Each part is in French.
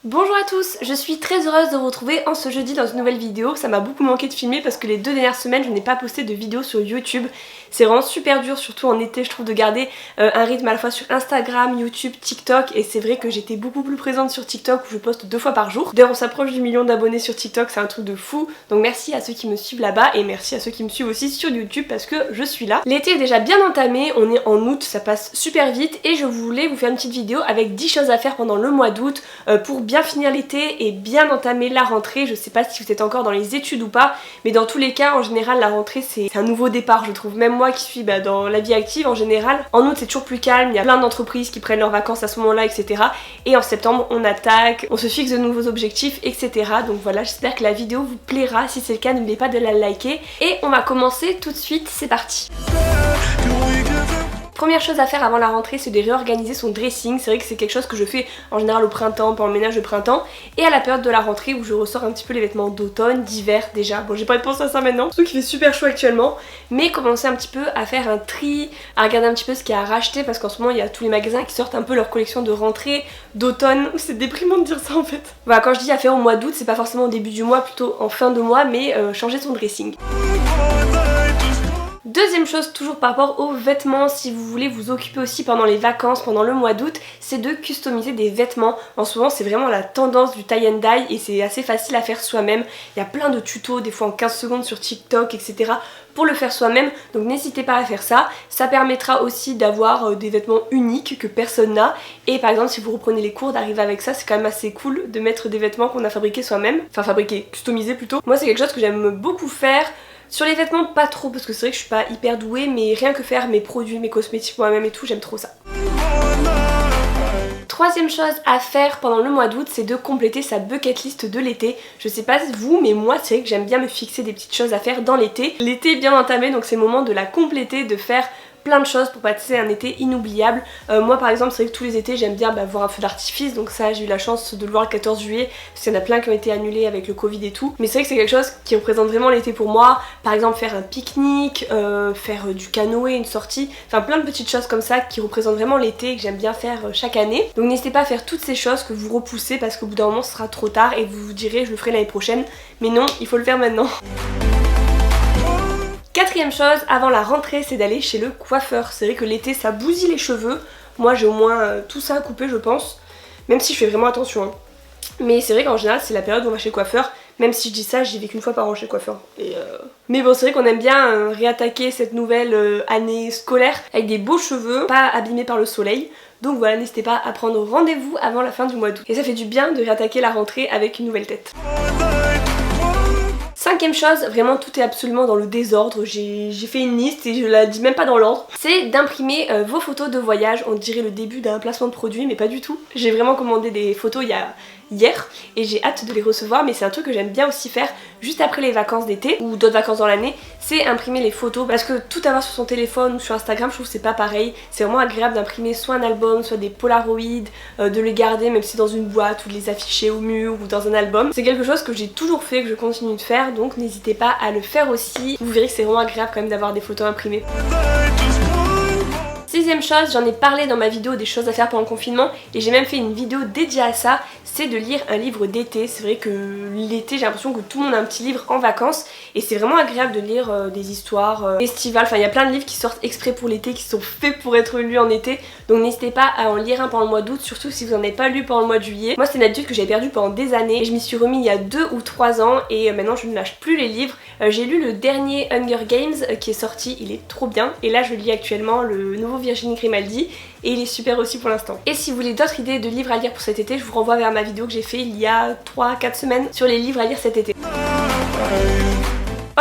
Bonjour à tous, je suis très heureuse de vous retrouver en ce jeudi dans une nouvelle vidéo. Ça m'a beaucoup manqué de filmer parce que les 2 dernières semaines je n'ai pas posté de vidéo sur YouTube. C'est vraiment super dur, surtout en été je trouve, de garder un rythme à la fois sur Instagram, YouTube, TikTok. Et c'est vrai que j'étais beaucoup plus présente sur TikTok où je poste 2 fois par jour. D'ailleurs on s'approche du million d'abonnés sur TikTok, c'est un truc de fou. Donc merci à ceux qui me suivent là-bas et merci à ceux qui me suivent aussi sur YouTube parce que je suis là. L'été est déjà bien entamé, on est en août, ça passe super vite et je voulais vous faire une petite vidéo avec 10 choses à faire pendant le mois d'août pour bien finir l'été et bien entamer la rentrée. Je sais pas si vous êtes encore dans les études ou pas, mais dans tous les cas en général la rentrée c'est un nouveau départ je trouve. Même moi qui suis dans la vie active en général, en août c'est toujours plus calme, il y a plein d'entreprises qui prennent leurs vacances à ce moment là, etc. Et en septembre on attaque, on se fixe de nouveaux objectifs, etc. Donc voilà, j'espère que la vidéo vous plaira. Si c'est le cas, n'oubliez pas de la liker et on va commencer tout de suite, c'est parti. Première chose à faire avant la rentrée, c'est de réorganiser son dressing. C'est vrai que c'est quelque chose que je fais en général au printemps, pendant le ménage de printemps, et à la période de la rentrée où je ressors un petit peu les vêtements d'automne, d'hiver déjà. Bon, j'ai pas de penser à ça maintenant, surtout qu'il fait super chaud actuellement, mais commencer un petit peu à faire un tri, à regarder un petit peu ce qu'il y a à racheter, parce qu'en ce moment il y a tous les magasins qui sortent un peu leur collection de rentrée, d'automne. C'est déprimant de dire ça en fait. Voilà, quand je dis à faire au mois d'août, c'est pas forcément au début du mois, plutôt en fin de mois, mais changer son dressing. Deuxième chose, toujours par rapport aux vêtements, si vous voulez vous occuper aussi pendant les vacances, pendant le mois d'août, c'est de customiser des vêtements. En ce moment c'est vraiment la tendance du tie and dye et c'est assez facile à faire soi-même. Il y a plein de tutos, des fois en 15 secondes sur TikTok, etc. pour le faire soi-même, donc n'hésitez pas à faire ça. Ça permettra aussi d'avoir des vêtements uniques que personne n'a, et par exemple si vous reprenez les cours, d'arriver avec ça, c'est quand même assez cool de mettre des vêtements qu'on a fabriqués soi-même, enfin fabriqués, customisés plutôt. Moi c'est quelque chose que j'aime beaucoup faire. Sur les vêtements pas trop parce que c'est vrai que je suis pas hyper douée, mais rien que faire mes produits, mes cosmétiques moi-même et tout, j'aime trop ça. Troisième chose à faire pendant le mois d'août, c'est de compléter sa bucket list de l'été. Je sais pas vous, mais moi c'est vrai que j'aime bien me fixer des petites choses à faire dans l'été. L'été est bien entamé, donc c'est le moment de la compléter, de faire plein de choses pour passer un été inoubliable. Moi par exemple c'est vrai que tous les étés j'aime bien voir un feu d'artifice, donc ça j'ai eu la chance de le voir le 14 juillet parce qu'il y en a plein qui ont été annulés avec le Covid et tout, mais c'est vrai que c'est quelque chose qui représente vraiment l'été pour moi. Par exemple faire un pique-nique, faire du canoë, une sortie, enfin plein de petites choses comme ça qui représentent vraiment l'été et que j'aime bien faire chaque année. Donc n'hésitez pas à faire toutes ces choses que vous repoussez parce qu'au bout d'un moment ce sera trop tard et vous vous direz je le ferai l'année prochaine, mais non, il faut le faire maintenant. Quatrième chose avant la rentrée, c'est d'aller chez le coiffeur. C'est vrai que l'été ça bousille les cheveux. Moi j'ai au moins tout ça à couper je pense, même si je fais vraiment attention hein. Mais c'est vrai qu'en général c'est la période où on va chez le coiffeur. Même si je dis ça, j'y vais qu'une fois par an chez le coiffeur. Mais bon, c'est vrai qu'on aime bien réattaquer cette nouvelle année scolaire avec des beaux cheveux, pas abîmés par le soleil. Donc voilà, n'hésitez pas à prendre rendez-vous avant la fin du mois d'août. Et ça fait du bien de réattaquer la rentrée avec une nouvelle tête. Cinquième chose, vraiment tout est absolument dans le désordre, j'ai fait une liste et je la dis même pas dans l'ordre, c'est d'imprimer vos photos de voyage. On dirait le début d'un placement de produit mais pas du tout. J'ai vraiment commandé des photos hier et j'ai hâte de les recevoir, mais c'est un truc que j'aime bien aussi faire juste après les vacances d'été ou d'autres vacances dans l'année, c'est imprimer les photos parce que tout avoir sur son téléphone ou sur Instagram je trouve que c'est pas pareil. C'est vraiment agréable d'imprimer soit un album, soit des polaroïdes, de les garder même si dans une boîte ou de les afficher au mur ou dans un album. C'est quelque chose que j'ai toujours fait, que je continue de faire, donc n'hésitez pas à le faire aussi. Vous verrez que c'est vraiment agréable quand même d'avoir des photos imprimées. Sixième chose, j'en ai parlé dans ma vidéo des choses à faire pendant le confinement et j'ai même fait une vidéo dédiée à ça, c'est de lire un livre d'été. C'est vrai que l'été j'ai l'impression que tout le monde a un petit livre en vacances et c'est vraiment agréable de lire des histoires estivales. Enfin il y a plein de livres qui sortent exprès pour l'été, qui sont faits pour être lus en été, donc n'hésitez pas à en lire un pendant le mois d'août, surtout si vous n'en avez pas lu pendant le mois de juillet. Moi c'est une habitude que j'ai perdue pendant des années et je m'y suis remis il y a 2 ou 3 ans et maintenant je ne lâche plus les livres. J'ai lu le dernier Hunger Games qui est sorti, il est trop bien, et là je lis actuellement le nouveau Virginie Grimaldi et il est super aussi pour l'instant. Et si vous voulez d'autres idées de livres à lire pour cet été, je vous renvoie vers ma vidéo que j'ai fait il y a 3-4 semaines sur les livres à lire cet été.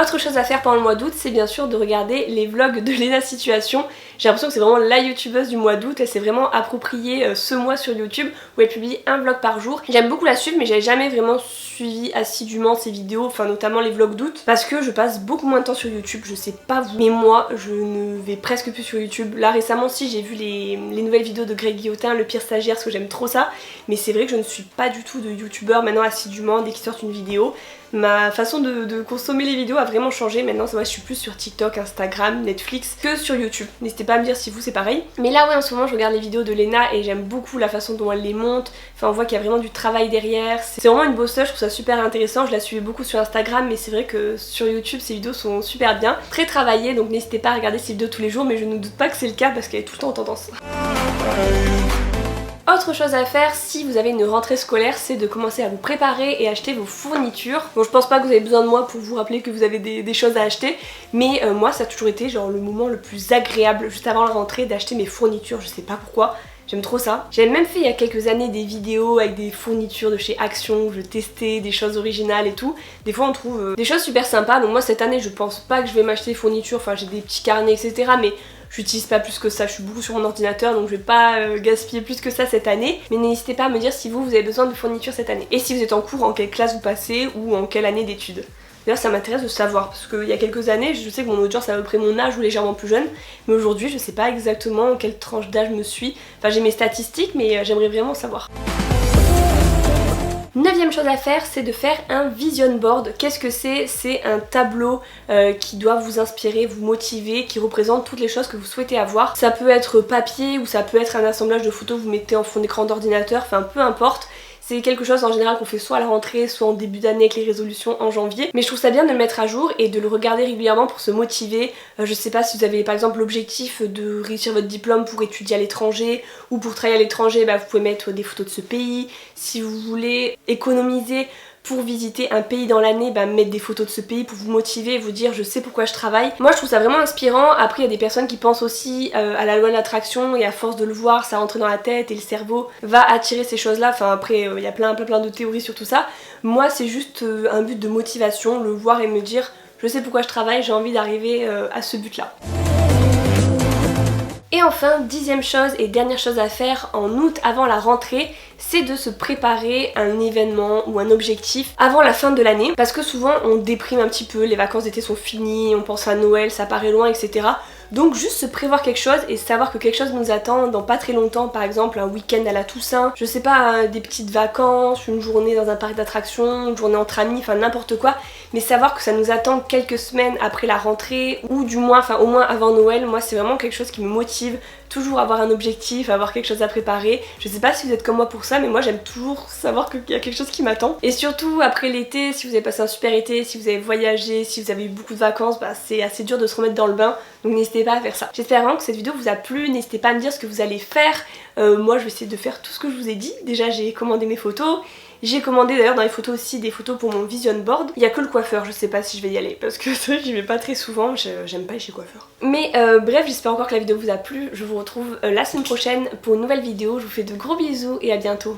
Autre chose à faire pendant le mois d'août, c'est bien sûr de regarder les vlogs de Léna Situation. J'ai l'impression que c'est vraiment la youtubeuse du mois d'août, elle s'est vraiment appropriée ce mois sur YouTube où elle publie un vlog par jour. J'aime beaucoup la suivre mais j'avais jamais vraiment suivi assidûment ses vidéos, enfin notamment les vlogs d'août, parce que je passe beaucoup moins de temps sur YouTube, je sais pas vous, mais moi je ne vais presque plus sur YouTube. Là récemment si j'ai vu les nouvelles vidéos de Greg Guillotin, le pire stagiaire, parce que j'aime trop ça, mais c'est vrai que je ne suis pas du tout de youtubeur maintenant assidûment dès qu'ils sortent une vidéo. Ma façon de consommer les vidéos a vraiment changé, maintenant je suis plus sur TikTok, Instagram, Netflix que sur YouTube. N'hésitez pas pas à me dire si vous c'est pareil. Mais là ouais, en ce moment je regarde les vidéos de Léna et j'aime beaucoup la façon dont elle les monte. Enfin on voit qu'il y a vraiment du travail derrière. C'est vraiment une bosseuse, je trouve ça super intéressant. Je la suivais beaucoup sur Instagram, mais c'est vrai que sur YouTube ses vidéos sont super bien, très travaillées, donc n'hésitez pas à regarder ses vidéos tous les jours, mais je ne doute pas que c'est le cas parce qu'elle est tout le temps en tendance. Autre chose à faire si vous avez une rentrée scolaire, c'est de commencer à vous préparer et acheter vos fournitures. Bon, je pense pas que vous avez besoin de moi pour vous rappeler que vous avez des choses à acheter, mais moi ça a toujours été genre le moment le plus agréable juste avant la rentrée d'acheter mes fournitures, je sais pas pourquoi. J'aime trop ça. J'avais même fait il y a quelques années des vidéos avec des fournitures de chez Action où je testais des choses originales et tout. Des fois on trouve des choses super sympas, donc moi cette année je pense pas que je vais m'acheter des fournitures, enfin j'ai des petits carnets etc. mais j'utilise pas plus que ça, je suis beaucoup sur mon ordinateur donc je vais pas gaspiller plus que ça cette année. Mais n'hésitez pas à me dire si vous avez besoin de fournitures cette année. Et si vous êtes en cours, en quelle classe vous passez ou en quelle année d'études. D'ailleurs ça m'intéresse de savoir parce qu'il y a quelques années, je sais que mon audience c'est à peu près mon âge ou légèrement plus jeune, mais aujourd'hui je sais pas exactement quelle tranche d'âge me suit. Enfin j'ai mes statistiques mais j'aimerais vraiment savoir. 9ème chose à faire, c'est de faire un vision board. Qu'est-ce que c'est? C'est un tableau qui doit vous inspirer, vous motiver, qui représente toutes les choses que vous souhaitez avoir. Ça peut être papier ou ça peut être un assemblage de photos que vous mettez en fond d'écran d'ordinateur, enfin peu importe. C'est quelque chose en général qu'on fait soit à la rentrée, soit en début d'année avec les résolutions en janvier. Mais je trouve ça bien de le mettre à jour et de le regarder régulièrement pour se motiver. Je sais pas si vous avez par exemple l'objectif de réussir votre diplôme pour étudier à l'étranger ou pour travailler à l'étranger, bah, vous pouvez mettre des photos de ce pays. Si vous voulez économiser pour visiter un pays dans l'année, bah, mettre des photos de ce pays pour vous motiver et vous dire je sais pourquoi je travaille. Moi je trouve ça vraiment inspirant. Après il y a des personnes qui pensent aussi à la loi de l'attraction et à force de le voir ça rentre dans la tête et le cerveau va attirer ces choses là. Enfin après il y a plein de théories sur tout ça. Moi c'est juste un but de motivation, le voir et me dire je sais pourquoi je travaille, j'ai envie d'arriver à ce but là. Et enfin, 10ème chose et dernière chose à faire en août avant la rentrée, c'est de se préparer un événement ou un objectif avant la fin de l'année. Parce que souvent on déprime un petit peu, les vacances d'été sont finies, on pense à Noël, ça paraît loin, etc. Donc juste se prévoir quelque chose et savoir que quelque chose nous attend dans pas très longtemps, par exemple un week-end à la Toussaint, je sais pas, des petites vacances, une journée dans un parc d'attractions, une journée entre amis, enfin n'importe quoi, mais savoir que ça nous attend quelques semaines après la rentrée ou du moins, enfin au moins avant Noël, moi c'est vraiment quelque chose qui me motive, toujours avoir un objectif, avoir quelque chose à préparer. Je sais pas si vous êtes comme moi pour ça, mais moi j'aime toujours savoir qu'il y a quelque chose qui m'attend. Et surtout après l'été, si vous avez passé un super été, si vous avez voyagé, si vous avez eu beaucoup de vacances, bah c'est assez dur de se remettre dans le bain, donc n'hésitez pas à faire ça. J'espère vraiment que cette vidéo vous a plu, n'hésitez pas à me dire ce que vous allez faire. Moi je vais essayer de faire tout ce que je vous ai dit. Déjà j'ai commandé mes photos, j'ai commandé d'ailleurs dans les photos aussi des photos pour mon vision board. Il y a que le coiffeur, je sais pas si je vais y aller parce que c'est vrai que j'y vais pas très souvent, j'aime pas aller chez le coiffeur. Mais bref, j'espère encore que la vidéo vous a plu. Je vous retrouve la semaine prochaine pour une nouvelle vidéo. Je vous fais de gros bisous et à bientôt.